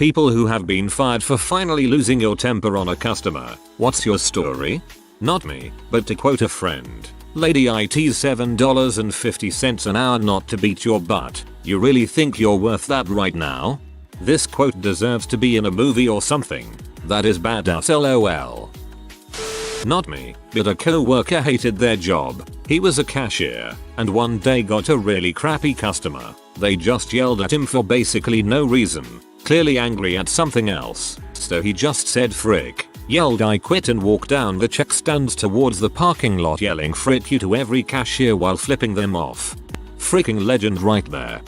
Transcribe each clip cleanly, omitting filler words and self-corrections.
People who have been fired for finally losing your temper on a customer. What's your story? Not me, but to quote a friend, "Lady, IT's $7.50 an hour not to beat your butt. You really think you're worth that right now?" This quote deserves to be in a movie or something. That is badass, lol. Not me, but a co-worker hated their job. He was a cashier, and one day got a really crappy customer. They just yelled at him for basically no reason, clearly angry at something else. So he just said frick, yelled I quit, and walked down the check stands towards the parking lot yelling frick you to every cashier while flipping them off. Freaking legend right there.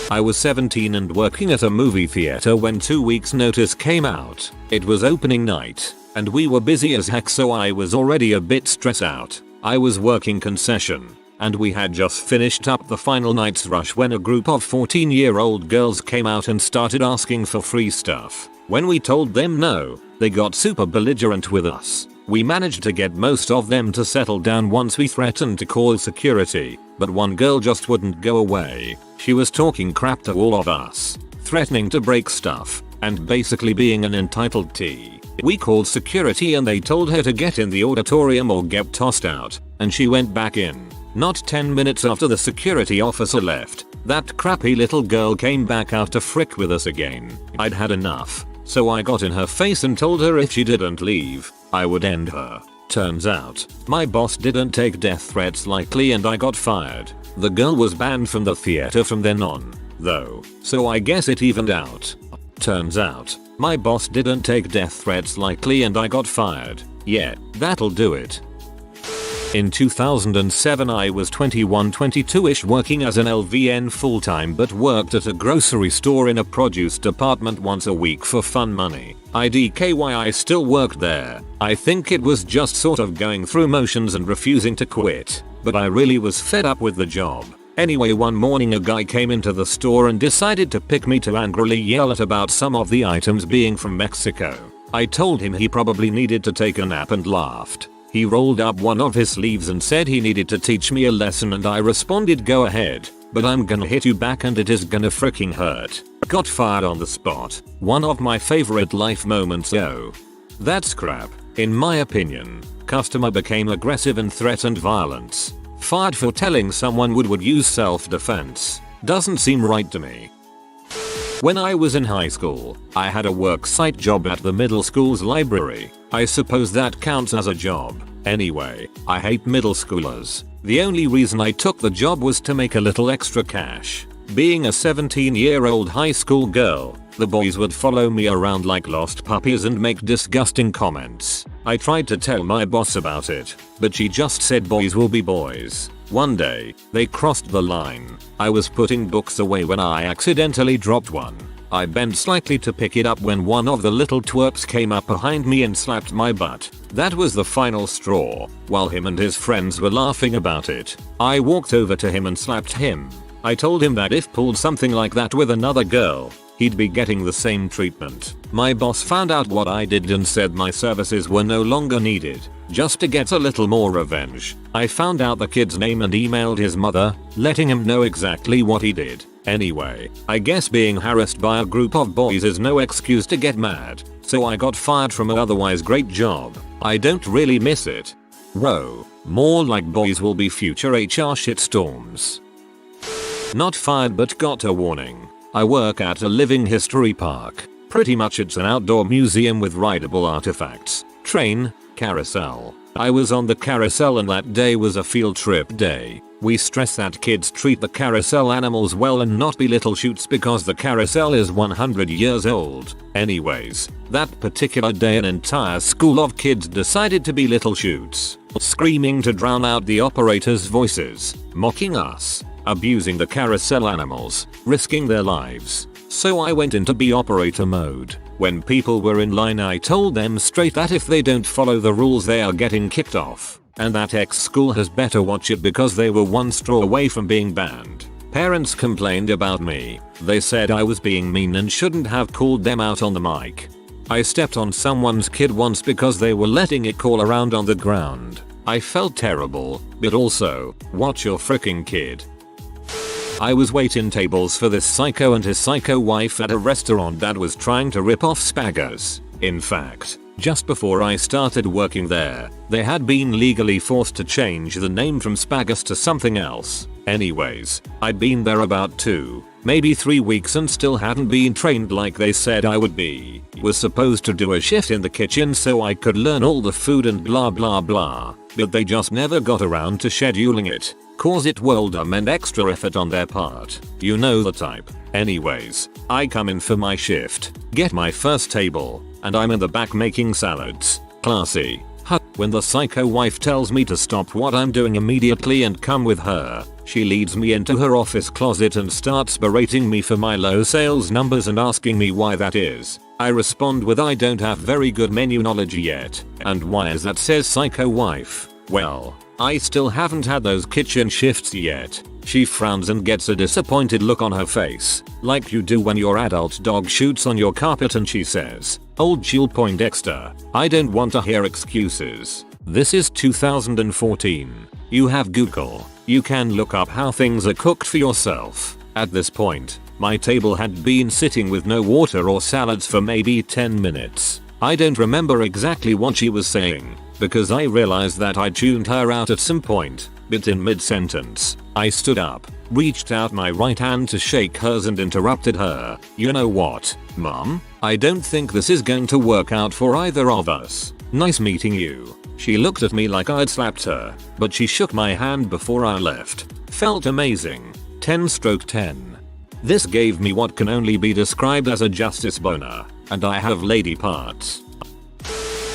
I was 17 and working at a movie theater when 2 weeks notice came out. It was opening night, and we were busy as heck, so I was already a bit stressed out. I was working concession, and we had just finished up the final night's rush when a group of 14-year-old girls came out and started asking for free stuff. When we told them no, they got super belligerent with us. We managed to get most of them to settle down once we threatened to call security, but one girl just wouldn't go away. She was talking crap to all of us, threatening to break stuff, and basically being an entitled T. We called security and they told her to get in the auditorium or get tossed out, and she went back in. Not 10 minutes after the security officer left, that crappy little girl came back out to frick with us again. I'd had enough, so I got in her face and told her if she didn't leave, I would end her. Turns out, my boss didn't take death threats lightly and I got fired. The girl was banned from the theater from then on, though, so I guess it evened out. Turns out, my boss didn't take death threats lightly and I got fired. Yeah, that'll do it. In 2007 I was 21-22ish working as an LVN full-time, but worked at a grocery store in a produce department once a week for fun money. IDKY I still worked there. I think it was just sort of going through motions and refusing to quit, but I really was fed up with the job. Anyway, one morning a guy came into the store and decided to pick me to angrily yell at about some of the items being from Mexico. I told him he probably needed to take a nap and laughed. He rolled up one of his sleeves and said he needed to teach me a lesson, and I responded, "Go ahead, but I'm gonna hit you back and it is gonna freaking hurt." Got fired on the spot. One of my favorite life moments. Oh, that's crap. In my opinion, customer became aggressive and threatened violence. Fired for telling someone would use self-defense. Doesn't seem right to me. When I was in high school, I had a worksite job at the middle school's library. I suppose that counts as a job. Anyway, I hate middle schoolers. The only reason I took the job was to make a little extra cash. Being a 17-year-old high school girl, the boys would follow me around like lost puppies and make disgusting comments. I tried to tell my boss about it, but she just said boys will be boys. One day, they crossed the line. I was putting books away when I accidentally dropped one. I bent slightly to pick it up when one of the little twerps came up behind me and slapped my butt. That was the final straw. While him and his friends were laughing about it, I walked over to him and slapped him. I told him that if pulled something like that with another girl, he'd be getting the same treatment. My boss found out what I did and said my services were no longer needed. Just to get a little more revenge, I found out the kid's name and emailed his mother, letting him know exactly what he did. Anyway, I guess being harassed by a group of boys is no excuse to get mad, so I got fired from an otherwise great job. I don't really miss it. Whoa, more like boys will be future HR shitstorms. Not fired but got a warning. I work at a living history park. Pretty much it's an outdoor museum with rideable artifacts, train, carousel. I was on the carousel and that day was a field trip day. We stress that kids treat the carousel animals well and not belittle chutes because the carousel is 100 years old. Anyways, that particular day an entire school of kids decided to belittle chutes, screaming to drown out the operators' voices, mocking us, abusing the carousel animals, risking their lives. So I went into B operator mode. When people were in line I told them straight that if they don't follow the rules they are getting kicked off, and that X school has better watch it because they were one straw away from being banned. Parents complained about me. They said I was being mean and shouldn't have called them out on the mic. I stepped on someone's kid once because they were letting it crawl around on the ground. I felt terrible, but also, watch your freaking kid. I was waiting tables for this psycho and his psycho wife at a restaurant that was trying to rip off Spaggers. In fact, just before I started working there, they had been legally forced to change the name from Spaggers to something else. Anyways, I'd been there about 2, maybe 3 weeks and still hadn't been trained like they said I would be. Was supposed to do a shift in the kitchen so I could learn all the food and blah blah blah, but they just never got around to scheduling it. Cause it well dumb and extra effort on their part. You know the type. Anyways, I come in for my shift, get my first table, and I'm in the back making salads. Classy. When the psycho wife tells me to stop what I'm doing immediately and come with her, she leads me into her office closet and starts berating me for my low sales numbers and asking me why that is. I respond with I don't have very good menu knowledge yet. And why is that, says psycho wife. Well, I still haven't had those kitchen shifts yet. She frowns and gets a disappointed look on her face, like you do when your adult dog shoots on your carpet, and she says, "Old chill Poindexter, I don't want to hear excuses. This is 2014. You have Google. You can look up how things are cooked for yourself." At this point, my table had been sitting with no water or salads for maybe 10 minutes. I don't remember exactly what she was saying, because I realized that I tuned her out at some point, but in mid-sentence, I stood up, reached out my right hand to shake hers and interrupted her. "You know what, Mom? I don't think this is going to work out for either of us. Nice meeting you." She looked at me like I'd slapped her, but she shook my hand before I left. Felt amazing. 10/10. This gave me what can only be described as a justice boner, and I have lady parts.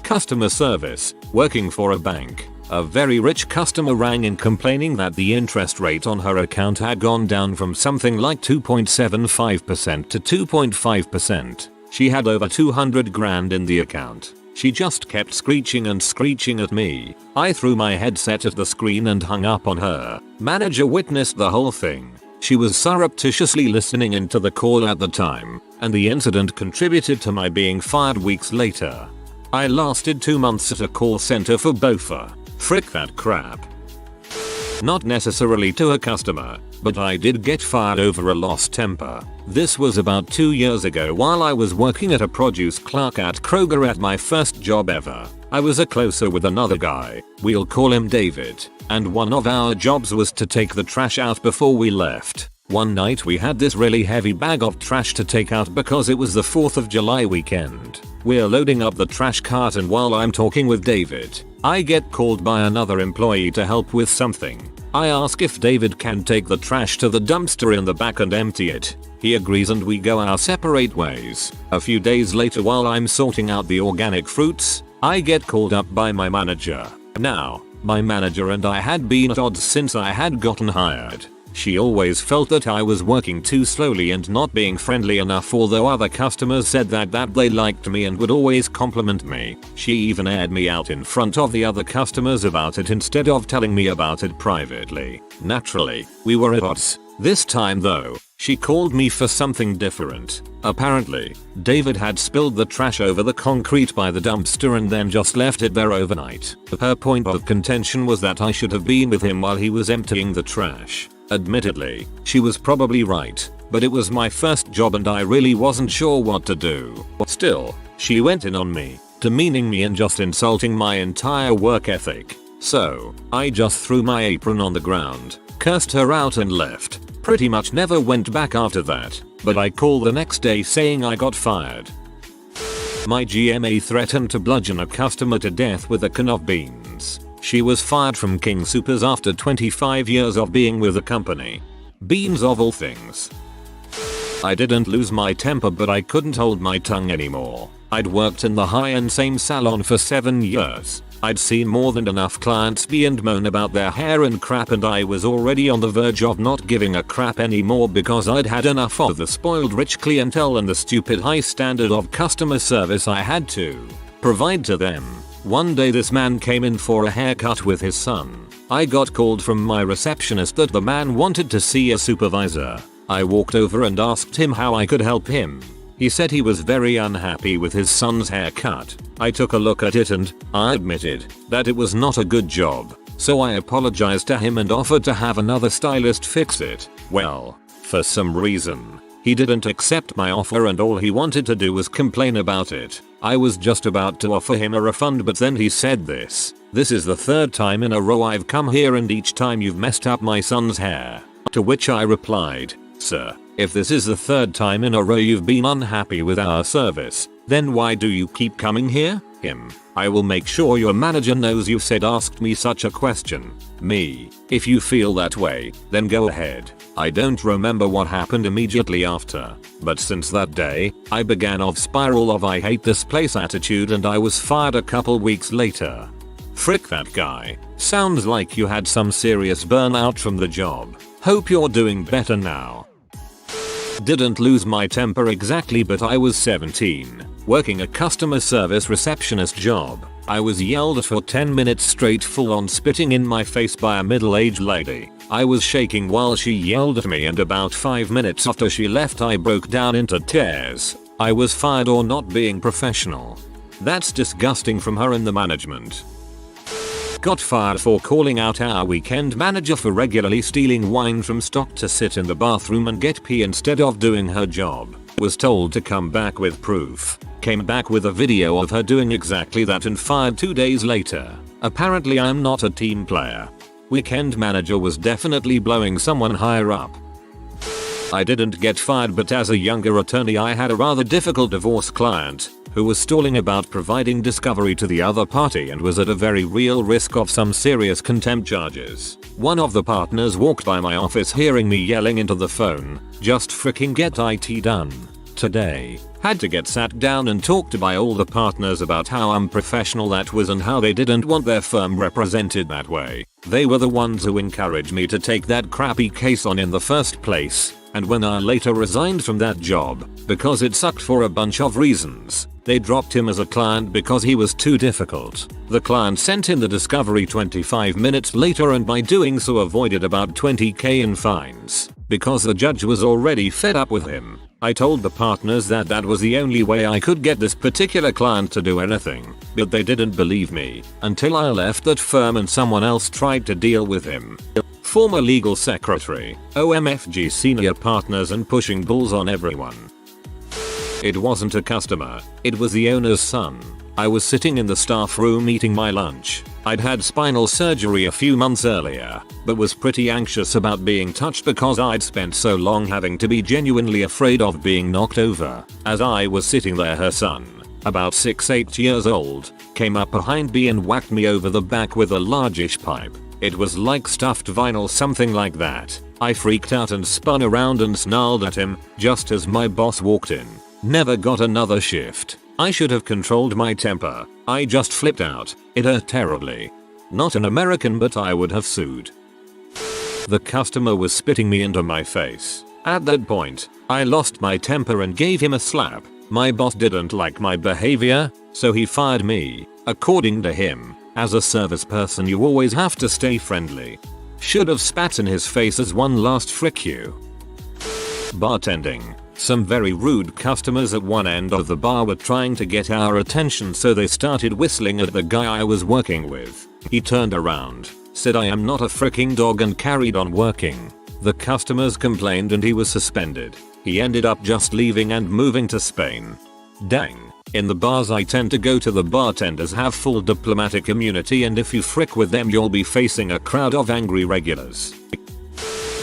Customer service. Working for a bank, a very rich customer rang in complaining that the interest rate on her account had gone down from something like 2.75% to 2.5%. She had over 200 grand in the account. She just kept screeching and screeching at me. I threw my headset at the screen and hung up on her. Manager witnessed the whole thing. She was surreptitiously listening into the call at the time, and the incident contributed to my being fired weeks later. I lasted 2 months at a call center for Bofa. Frick that crap. Not necessarily to a customer, but I did get fired over a lost temper. This was about 2 years ago while I was working at a produce clerk at Kroger at my first job ever. I was a closer with another guy, we'll call him David, and one of our jobs was to take the trash out before we left. One night we had this really heavy bag of trash to take out because it was the 4th of July weekend. We're loading up the trash cart, and while I'm talking with David, I get called by another employee to help with something. I ask if David can take the trash to the dumpster in the back and empty it. He agrees and we go our separate ways. A few days later, while I'm sorting out the organic fruits, I get called up by my manager. Now, my manager and I had been at odds since I had gotten hired. She always felt that I was working too slowly and not being friendly enough, although other customers said that they liked me and would always compliment me. She even aired me out in front of the other customers about it instead of telling me about it privately. Naturally, we were at odds. This time though, she called me for something different. Apparently, David had spilled the trash over the concrete by the dumpster and then just left it there overnight. Her point of contention was that I should have been with him while he was emptying the trash. Admittedly, she was probably right, but it was my first job and I really wasn't sure what to do. Still, she went in on me, demeaning me and just insulting my entire work ethic. So, I just threw my apron on the ground, cursed her out and left. Pretty much never went back after that, but I called the next day saying I got fired. My GMA threatened to bludgeon a customer to death with a can of beans. She was fired from King Soopers after 25 years of being with the company. Beans of all things. I didn't lose my temper, but I couldn't hold my tongue anymore. I'd worked in the high-end same salon for 7 years. I'd seen more than enough clients be and moan about their hair and crap, and I was already on the verge of not giving a crap anymore because I'd had enough of the spoiled rich clientele and the stupid high standard of customer service I had to provide to them. One day this man came in for a haircut with his son. I got called from my receptionist that the man wanted to see a supervisor. I walked over and asked him how I could help him. He said he was very unhappy with his son's haircut. I took a look at it and I admitted that it was not a good job. So I apologized to him and offered to have another stylist fix it. Well, for some reason, he didn't accept my offer and all he wanted to do was complain about it. I was just about to offer him a refund, but then he said this: "This is the third time in a row I've come here and each time you've messed up my son's hair." To which I replied, "Sir, if this is the third time in a row you've been unhappy with our service, then why do you keep coming here?" Him: "I will make sure your manager knows you said asked me such a question." Me: "If you feel that way, then go ahead." I don't remember what happened immediately after, but since that day, I began off spiral of I hate this place attitude and I was fired a couple weeks later. Frick that guy. Sounds like you had some serious burnout from the job. Hope you're doing better now. Didn't lose my temper exactly, but I was 17, working a customer service receptionist job. I was yelled at for 10 minutes straight, full on spitting in my face by a middle-aged lady. I was shaking while she yelled at me, and about 5 minutes after she left I broke down into tears. I was fired or not being professional. That's disgusting from her and the management. Got fired for calling out our weekend manager for regularly stealing wine from stock to sit in the bathroom and get pee instead of doing her job. Was told to come back with proof. Came back with a video of her doing exactly that and fired 2 days later. Apparently I'm not a team player. Weekend manager was definitely blowing someone higher up. I didn't get fired, but as a younger attorney I had a rather difficult divorce client who was stalling about providing discovery to the other party and was at a very real risk of some serious contempt charges. One of the partners walked by my office hearing me yelling into the phone, "Just freaking get IT done today." Had to get sat down and talked to by all the partners about how unprofessional that was and how they didn't want their firm represented that way. They were the ones who encouraged me to take that crappy case on in the first place, and when I later resigned from that job, because it sucked for a bunch of reasons, they dropped him as a client because he was too difficult. The client sent in the discovery 25 minutes later and by doing so avoided about $20,000 in fines. Because the judge was already fed up with him, I told the partners that that was the only way I could get this particular client to do anything, but they didn't believe me until I left that firm and someone else tried to deal with him. Former legal secretary, OMFG senior partners and pushing bulls on everyone. It wasn't a customer, it was the owner's son. I was sitting in the staff room eating my lunch. I'd had spinal surgery a few months earlier, but was pretty anxious about being touched because I'd spent so long having to be genuinely afraid of being knocked over. As I was sitting there, her son, about 6-8 years old, came up behind me and whacked me over the back with a largish pipe. It was like stuffed vinyl, something like that. I freaked out and spun around and snarled at him just as my boss walked in. Never got another shift. I should have controlled my temper. I just flipped out. It hurt terribly. Not an American, but I would have sued. The customer was spitting me into my face. At that point, I lost my temper and gave him a slap. My boss didn't like my behavior, so he fired me. According to him, as a service person you always have to stay friendly. Should have spat in his face as one last frick you. Bartending. Some very rude customers at one end of the bar were trying to get our attention, so they started whistling at the guy I was working with. He turned around, said I am not a freaking dog, and carried on working. The customers complained and he was suspended. He ended up just leaving and moving to Spain. Dang. In the bars I tend to go to, the bartenders have full diplomatic immunity, and if you frick with them you'll be facing a crowd of angry regulars.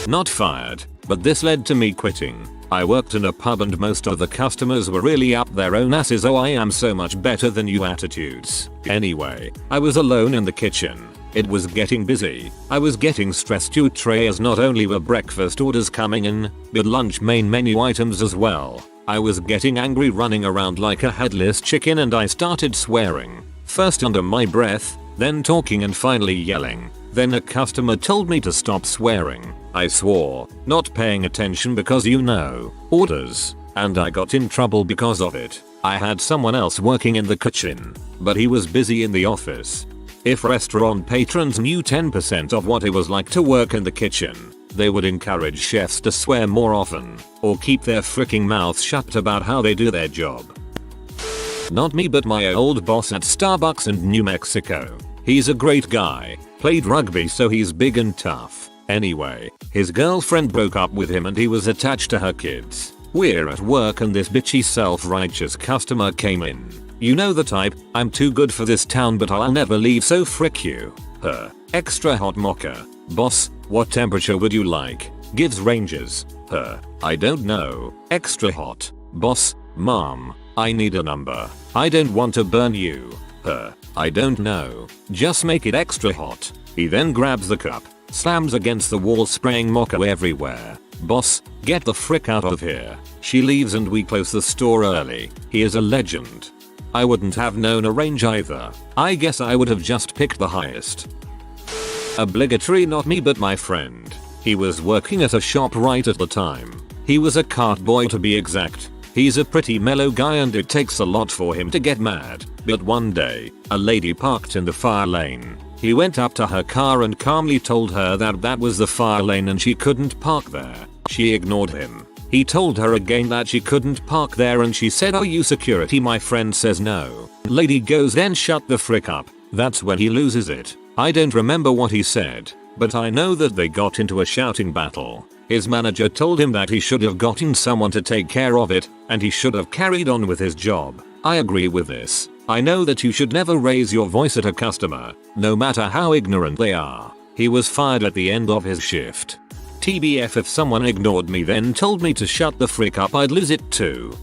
Not fired, but this led to me quitting. I worked in a pub and most of the customers were really up their own asses, "Oh, I am so much better than you" attitudes. Anyway, I was alone in the kitchen. It was getting busy. I was getting stressed to tray as not only were breakfast orders coming in, but lunch main menu items as well. I was getting angry, running around like a headless chicken, and I started swearing. First under my breath, then talking, and finally yelling. Then a customer told me to stop swearing. I swore, not paying attention because orders, and I got in trouble because of it. I had someone else working in the kitchen, but he was busy in the office. If restaurant patrons knew 10% of what it was like to work in the kitchen, they would encourage chefs to swear more often, or keep their freaking mouths shut about how they do their job. Not me, but my old boss at Starbucks in New Mexico. He's a great guy. Played rugby so he's big and tough. Anyway, his girlfriend broke up with him and he was attached to her kids. We're at work and this bitchy self-righteous customer came in. You know the type, I'm too good for this town but I'll never leave so frick you. Her. Extra hot mocha. Boss, what temperature would you like? Gives ranges. Her. I don't know. Extra hot. Boss, mom, I need a number. I don't want to burn you. Her. I don't know. Just make it extra hot. He then grabs the cup, slams against the wall spraying mocha everywhere. Boss, get the frick out of here. She leaves and we close the store early. He is a legend. I wouldn't have known a range either. I guess I would have just picked the highest. Obligatory not me but my friend. He was working at a shop right at the time. He was a cart boy to be exact. He's a pretty mellow guy and it takes a lot for him to get mad. But one day, a lady parked in the fire lane. He went up to her car and calmly told her that that was the fire lane and she couldn't park there. She ignored him. He told her again that she couldn't park there and she said, "Are you security?" My friend says no. Lady goes, "Then shut the frick up." That's when he loses it. I don't remember what he said, but I know that they got into a shouting battle. His manager told him that he should have gotten someone to take care of it and he should have carried on with his job. I agree with this. I know that you should never raise your voice at a customer, no matter how ignorant they are. He was fired at the end of his shift. TBF, if someone ignored me then told me to shut the frick up, I'd lose it too.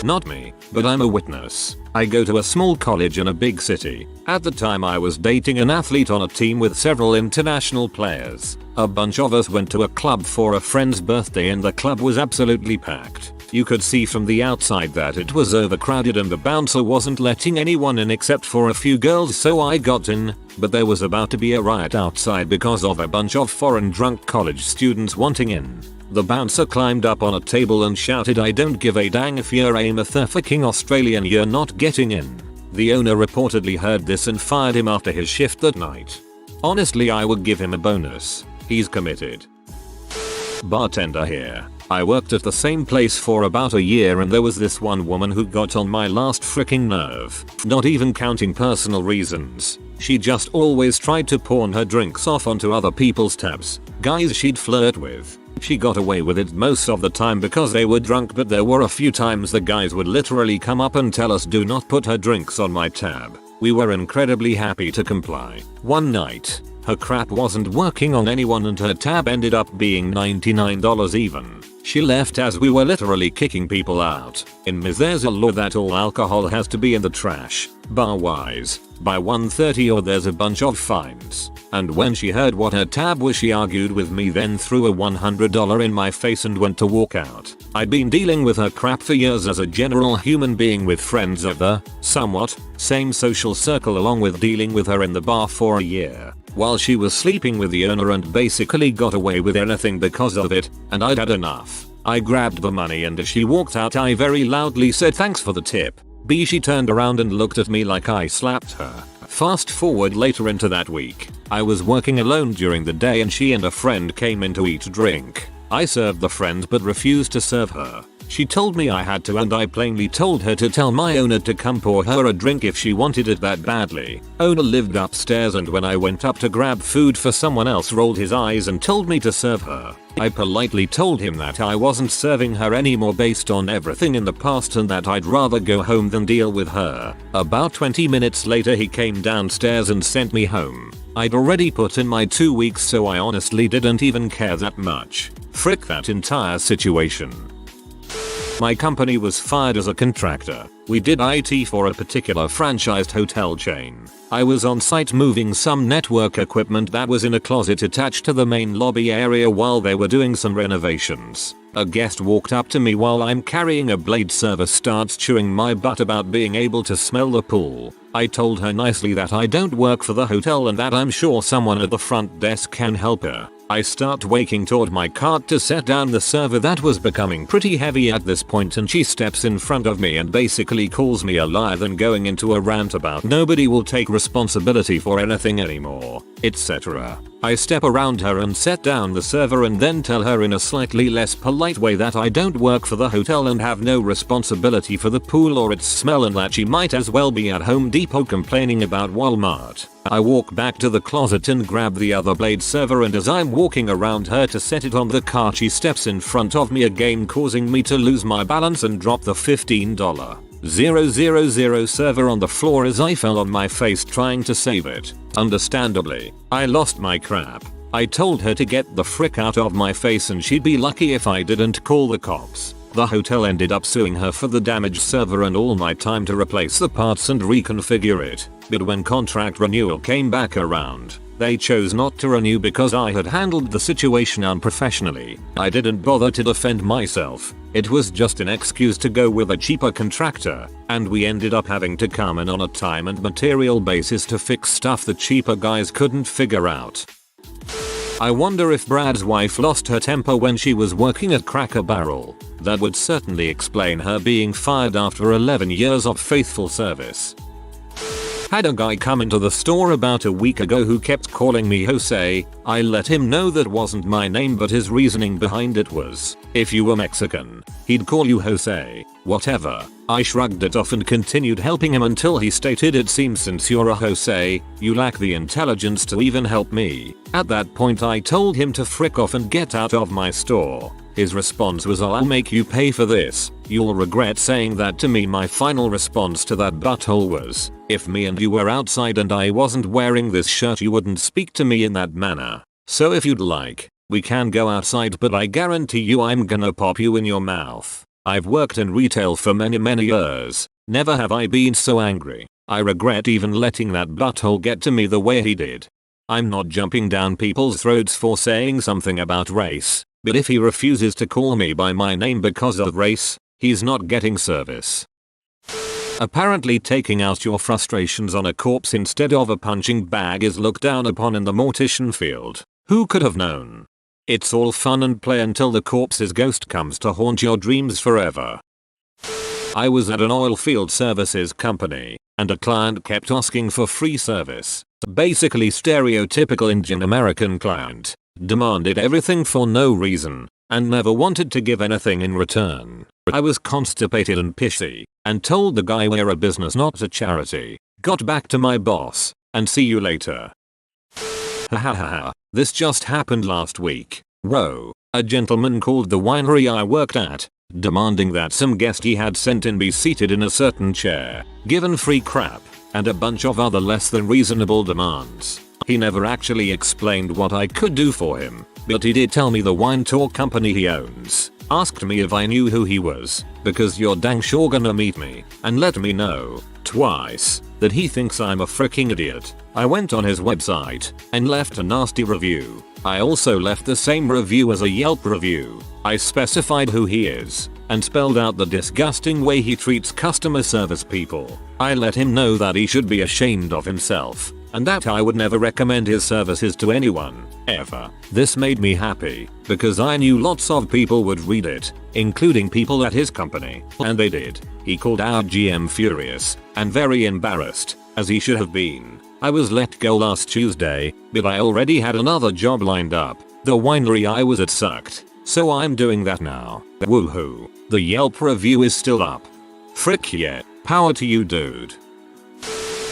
Not me, but I'm a witness. I go to a small college in a big city. At the time I was dating an athlete on a team with several international players. A bunch of us went to a club for a friend's birthday and the club was absolutely packed. You could see from the outside that it was overcrowded and the bouncer wasn't letting anyone in except for a few girls, so I got in, but there was about to be a riot outside because of a bunch of foreign drunk college students wanting in. The bouncer climbed up on a table and shouted, "I don't give a dang if you're a motherfucking Australian, you're not getting in." The owner reportedly heard this and fired him after his shift that night. Honestly, I would give him a bonus. He's committed. Bartender here. I worked at the same place for about a year and there was this one woman who got on my last freaking nerve. Not even counting personal reasons. She just always tried to pawn her drinks off onto other people's tabs. Guys she'd flirt with. She got away with it most of the time because they were drunk, but there were a few times the guys would literally come up and tell us, "Do not put her drinks on my tab." We were incredibly happy to comply. One night, her crap wasn't working on anyone and her tab ended up being $99 even. She left as we were literally kicking people out. In Ms. there's a law that all alcohol has to be in the trash, bar-wise, by 1:30 or there's a bunch of fines. And when she heard what her tab was, she argued with me, then threw a $100 in my face and went to walk out. I'd been dealing with her crap for years as a general human being with friends of the, somewhat, same social circle, along with dealing with her in the bar for a year. While she was sleeping with the owner and basically got away with anything because of it, and I'd had enough. I grabbed the money and as she walked out I very loudly said, "Thanks for the tip." She turned around and looked at me like I slapped her. Fast forward later into that week. I was working alone during the day and she and a friend came in to eat drink. I served the friend but refused to serve her. She told me I had to and I plainly told her to tell my owner to come pour her a drink if she wanted it that badly. Owner lived upstairs and when I went up to grab food for someone else rolled his eyes and told me to serve her. I politely told him that I wasn't serving her anymore based on everything in the past and that I'd rather go home than deal with her. About 20 minutes later he came downstairs and sent me home. I'd already put in my 2 weeks, so I honestly didn't even care that much. Frick that entire situation. My company was fired as a contractor. We did IT for a particular franchised hotel chain. I was on site moving some network equipment that was in a closet attached to the main lobby area while they were doing some renovations. A guest walked up to me while I'm carrying a blade server, starts chewing my butt about being able to smell the pool. I told her nicely that I don't work for the hotel and that I'm sure someone at the front desk can help her. I start walking toward my cart to set down the server that was becoming pretty heavy at this point and she steps in front of me and basically finally calls me a liar, then going into a rant about nobody will take responsibility for anything anymore, etc. I step around her and set down the server and then tell her in a slightly less polite way that I don't work for the hotel and have no responsibility for the pool or its smell, and that she might as well be at Home Depot complaining about Walmart. I walk back to the closet and grab the other blade server, and as I'm walking around her to set it on the cart, she steps in front of me again, causing me to lose my balance and drop the $15,000 server on the floor as I fell on my face trying to save it. Understandably, I lost my crap. I told her to get the frick out of my face and she'd be lucky if I didn't call the cops. The hotel ended up suing her for the damaged server and all my time to replace the parts and reconfigure it. But when contract renewal came back around, they chose not to renew because I had handled the situation unprofessionally. I didn't bother to defend myself. It was just an excuse to go with a cheaper contractor, and we ended up having to come in on a time and material basis to fix stuff the cheaper guys couldn't figure out. I wonder if Brad's wife lost her temper when she was working at Cracker Barrel. That would certainly explain her being fired after 11 years of faithful service. Had a guy come into the store about a week ago who kept calling me Jose. I let him know that wasn't my name, but his reasoning behind it was, if you were Mexican, he'd call you Jose. Whatever. I shrugged it off and continued helping him until he stated, it seems since you're a Jose, you lack the intelligence to even help me. At that point I told him to frick off and get out of my store. His response was, I'll make you pay for this. You'll regret saying that to me. My final response to that butthole was, if me and you were outside and I wasn't wearing this shirt, you wouldn't speak to me in that manner. So if you'd like, we can go outside, but I guarantee you I'm gonna pop you in your mouth. I've worked in retail for many years. Never have I been so angry. I regret even letting that butthole get to me the way he did. I'm not jumping down people's throats for saying something about race. But if he refuses to call me by my name because of race, he's not getting service. Apparently taking out your frustrations on a corpse instead of a punching bag is looked down upon in the mortician field. Who could have known? It's all fun and play until the corpse's ghost comes to haunt your dreams forever. I was at an oil field services company, and a client kept asking for free service. Basically stereotypical Indian American client. Demanded everything for no reason, and never wanted to give anything in return. I was constipated and pissy, and told the guy we're a business not a charity. Got back to my boss, and see you later. Hahaha, this just happened last week. Whoa, a gentleman called the winery I worked at, demanding that some guest he had sent in be seated in a certain chair, given free crap, and a bunch of other less than reasonable demands. He never actually explained what I could do for him, but he did tell me the wine tour company he owns. Asked me if I knew who he was, because you're dang sure gonna meet me, and let me know, twice, that he thinks I'm a freaking idiot. I went on his website, and left a nasty review. I also left the same review as a Yelp review. I specified who he is, and spelled out the disgusting way he treats customer service people. I let him know that he should be ashamed of himself, and that I would never recommend his services to anyone, ever. This made me happy, because I knew lots of people would read it, including people at his company, and they did. He called our GM furious, and very embarrassed, as he should have been. I was let go last Tuesday, but I already had another job lined up. The winery I was at sucked, so I'm doing that now. Woohoo. The Yelp review is still up. Frick yeah, power to you dude.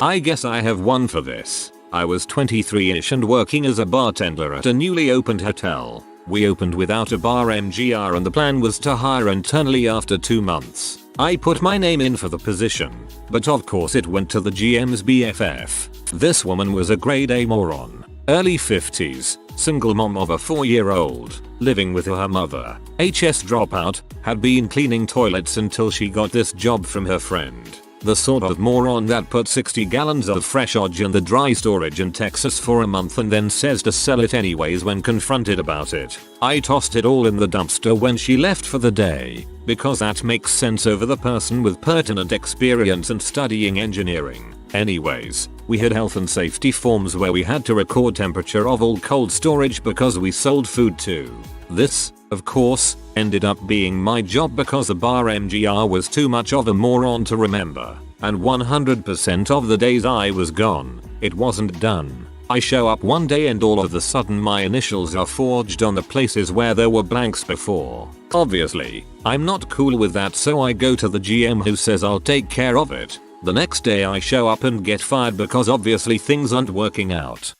I guess I have one for this. I was 23ish and working as a bartender at a newly opened hotel. We opened without a bar MGR and the plan was to hire internally after 2 months. I put my name in for the position, but of course it went to the GM's BFF. This woman was a grade A moron. Early 50s, single mom of a 4-year-old, living with her mother. HS dropout, had been cleaning toilets until she got this job from her friend. The sort of moron that put 60 gallons of fresh odge in the dry storage in Texas for a month and then says to sell it anyways when confronted about it. I tossed it all in the dumpster when she left for the day, because that makes sense over the person with pertinent experience and studying engineering. Anyways, we had health and safety forms where we had to record temperature of all cold storage because we sold food too. This Of course, ended up being my job because the bar MGR was too much of a moron to remember, and 100% of the days I was gone, it wasn't done. I show up one day and all of a sudden my initials are forged on the places where there were blanks before. Obviously, I'm not cool with that, so I go to the GM who says I'll take care of it. The next day I show up and get fired because obviously things aren't working out.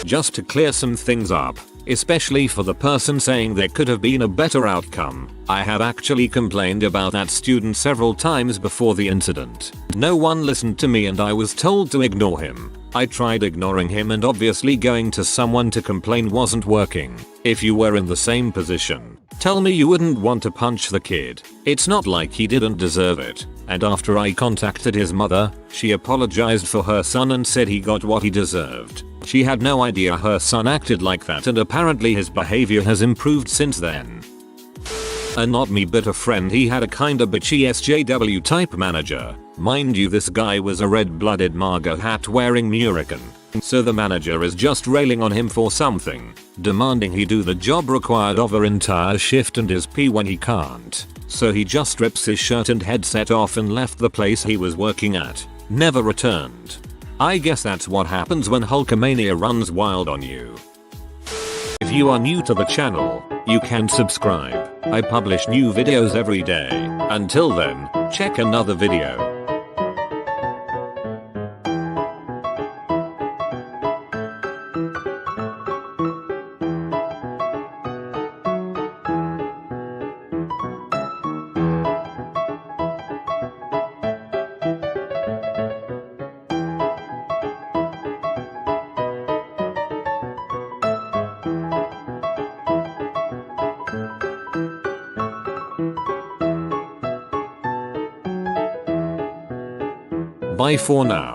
Just to clear some things up, especially for the person saying there could have been a better outcome, I have actually complained about that student several times before the incident. No one listened to me and I was told to ignore him. I tried ignoring him and obviously going to someone to complain wasn't working. If you were in the same position, tell me you wouldn't want to punch the kid. It's not like he didn't deserve it. And after I contacted his mother, she apologized for her son and said he got what he deserved. She had no idea her son acted like that, and apparently his behavior has improved since then. A not me but a friend, he had a kinda bitchy SJW type manager. Mind you, this guy was a red-blooded MAGA hat wearing Murican. So the manager is just railing on him for something, demanding he do the job required of her entire shift and is pee when he can't. So he just strips his shirt and headset off and left the place he was working at. Never returned. I guess that's what happens when Hulkamania runs wild on you. If you are new to the channel, you can subscribe. I publish new videos every day. Until then, check another video. Bye for now.